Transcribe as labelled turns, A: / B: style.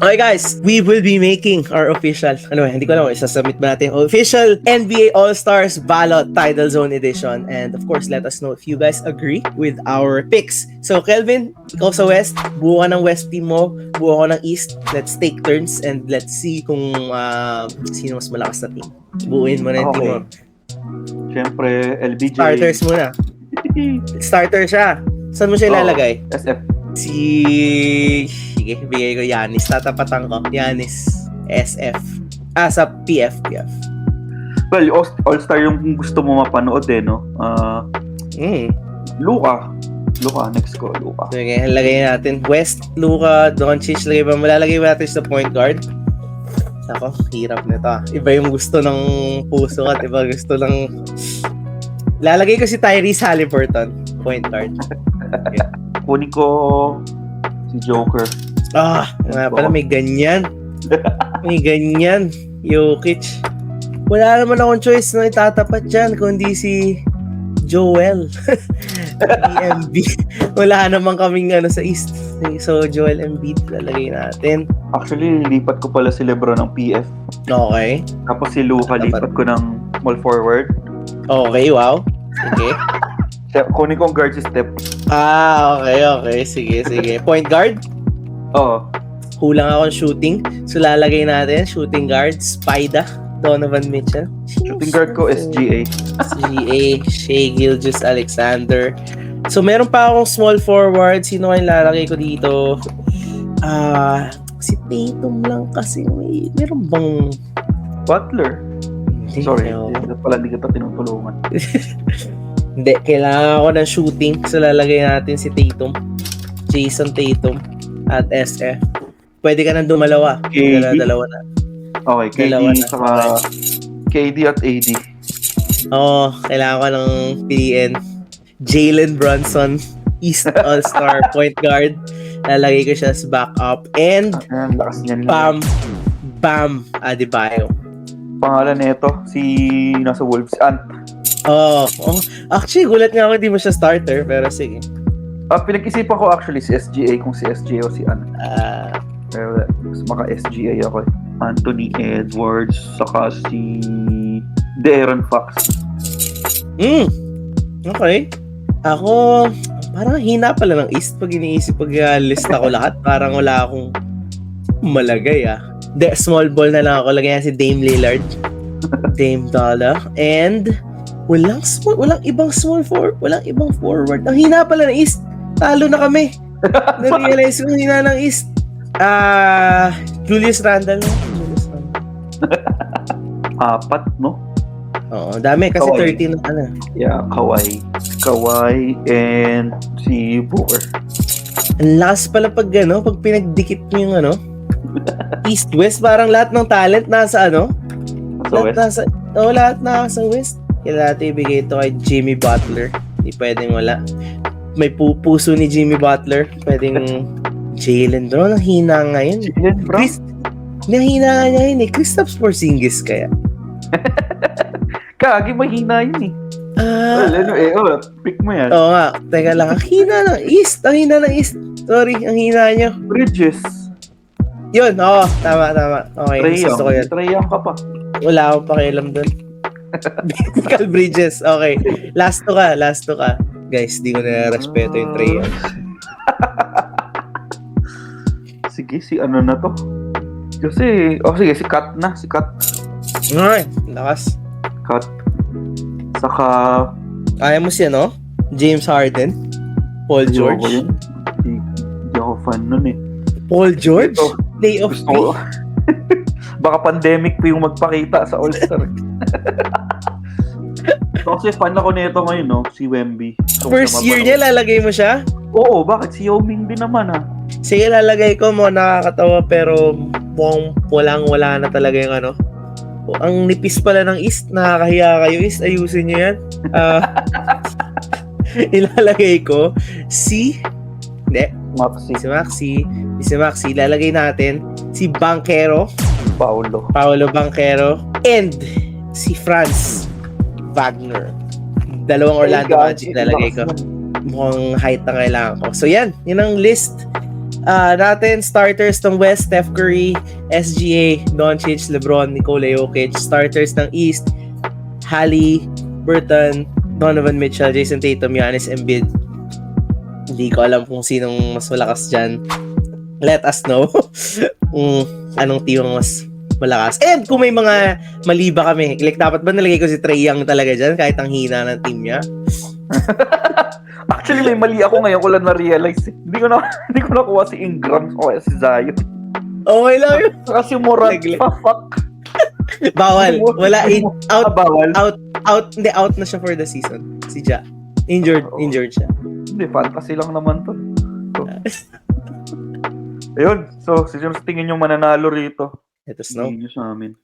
A: Okay guys, we will be making our official, hindi ko alam kung isasubmit ba natin, official NBA All-Stars Ballot Tidal Zone Edition. And of course, let us know if you guys agree with our picks. So Kelvin, ikaw sa West, buo ka ng West team mo, buo ako ng East. Let's take turns and let's see kung sino mas malakas na team. Buuin mo na yung team mo.
B: Siyempre, LBJ.
A: Starters muna. Starter siya. Saan mo siya ilalagay?
B: SF.
A: Sige, bigay ko Giannis. Tatapatan ko. Giannis. SF. Sa PF.
B: Well, All-Star yung gusto mo mapanood no? Luka, next ko, Luka.
A: Sige, lagay natin. West, Luka, Doncic. Malalagay ba natin sa point guard? Ako, hirap nito. Iba yung gusto ng puso at iba gusto ng... Lalagay ko si Tyrese Haliburton. Point guard. Okay.
B: Kunin ko si Joker.
A: Nga pala may ganyan. May ganyan. Jokic. Wala naman akong choice na itatapat dyan kundi si Joel. Embiid. Wala naman kaming sa East. So Joel Embiid lalagay natin.
B: Actually, lipat ko pala si LeBron ng PF.
A: Okay.
B: Tapos si Luka lipat ko ng small forward.
A: Okay, wow. Sige.
B: Kunin ko ang guard si Steph.
A: Okay. Sige. Point guard?
B: Oo.
A: Kulang ako shooting. So lalagay natin, shooting guard, Spida, Donovan Mitchell.
B: Shooting guard ko, SGA.
A: Shai Gilgeous-Alexander. So meron pa akong small forward. Sino kayong lalagay ko dito? Si Tatum lang kasi meron bang...
B: Butler. Sorry, hindi kita tinutulungan.
A: Hindi, kailangan ko ng shooting. So lalagay natin si Tatum. Jason Tatum at SF. Pwede ka nang dumalawa.
B: KD?
A: Dalawa na.
B: Okay, KD saka KD at AD.
A: Kailangan ko ng piliin. Jalen Brunson, East All-Star point guard. Lalagay ko siya sa backup. And Bam Adebayo.
B: Pangalan nito, si nasa Wolves, Ant.
A: Actually, gulat nga ako hindi mo siya starter, pero sige.
B: Pinag-isipan ko actually si SGA, kung si SGA o si Ant. Pero maka-SGA ako. Anthony Edwards, saka si De'Aaron Fox.
A: Okay. Ako, parang hina pala ng East pag iniisip, pag lista ko lahat. Parang wala akong malagay small ball na lang ako. Lagyan si Dame Lillard. Dame Dalla. And walang ibang small forward. Walang ibang forward. Ang hina pala ng East. Talo na kami. Na-realize ko hina ng East. Julius Randle.
B: Apat, no?
A: Oo, dami. Kasi
B: Kawhi.
A: 13 na
B: Yeah, Kawhi and si Booker.
A: Ang last pala pag pinagdikit mo yung East-West, parang lahat ng talent nasa lahat nasa West. Kaya natin ibigay ito kay Jimmy Butler. Hindi pwedeng wala. May puso ni Jimmy Butler. Pwedeng Jalen Brown. Ang hina ngayon.
B: Jalen Brown?
A: Nahina niya yun Kristaps Porzingis kaya.
B: Kagi, mahina yun pick mo yan.
A: Oo nga. Teka lang. Ang hina ng East. Sorry, ang hina niya.
B: Bridges.
A: Yun, tama. Okay, gusto ko yun.
B: Trae Young ka pa.
A: Wala akong pakialam dun. Cal Bridges. Okay. Last to ka. Guys, di ko na respeto yung Trae Young.
B: Sige, si ano na to? Kasi, sige, si Kat na.
A: Alright, lakas.
B: Kat. Saka...
A: Ayaw mo siya, no? James Harden. Paul George.
B: Hindi ako fan nun
A: Paul George? Playoff
B: gusto ko. Baka pandemic pa yung magpakita sa All-Star. Kasi fan ako nito ngayon, no? Si Wemby.
A: First year niya, lalagay mo siya?
B: Oo, bakit? Si Yao Ming din naman,
A: Sige, lalagay ko mo. Nakakatawa, pero mukhang wala na talaga yung Ang nipis pala ng East. Nakakahiya kayo, East. Ayusin niyo yan. Ilalagay ko si Maxi. Lalagay natin si Banchero. Paolo Banchero. And si Franz Wagner. Dalawang Orlando Magic lalagay ko. Mukhang height na kailangan ko. So yan ang list Natin, starters ng West, Steph Curry, SGA, Doncic, LeBron, Nikola Jokic. Starters ng East, Hallie, Burton, Donovan Mitchell, Jason Tatum, Giannis Embiid. Hindi ko alam kung sinong mas malakas dyan. Let us know kung anong team ang mas malakas. And kung may mga mali ba kami, like dapat ba nalagay ko si Trae Young talaga dyan kahit ang hina ng team niya?
B: Actually, may mali ako ngayon ko lang na-realize. Hindi ko nakuha si Ingram o si Zion.
A: Okay lang yun.
B: Kasi Morant, fuck.
A: Bawal. Wala.
B: Bawal.
A: Out na siya for the season. Si Ja. Injured siya.
B: Hindi, fantasy lang naman to. So, ayun. So, sino sa tingin yung mananalo rito?
A: Let us know.
B: Tingin nyo sa amin.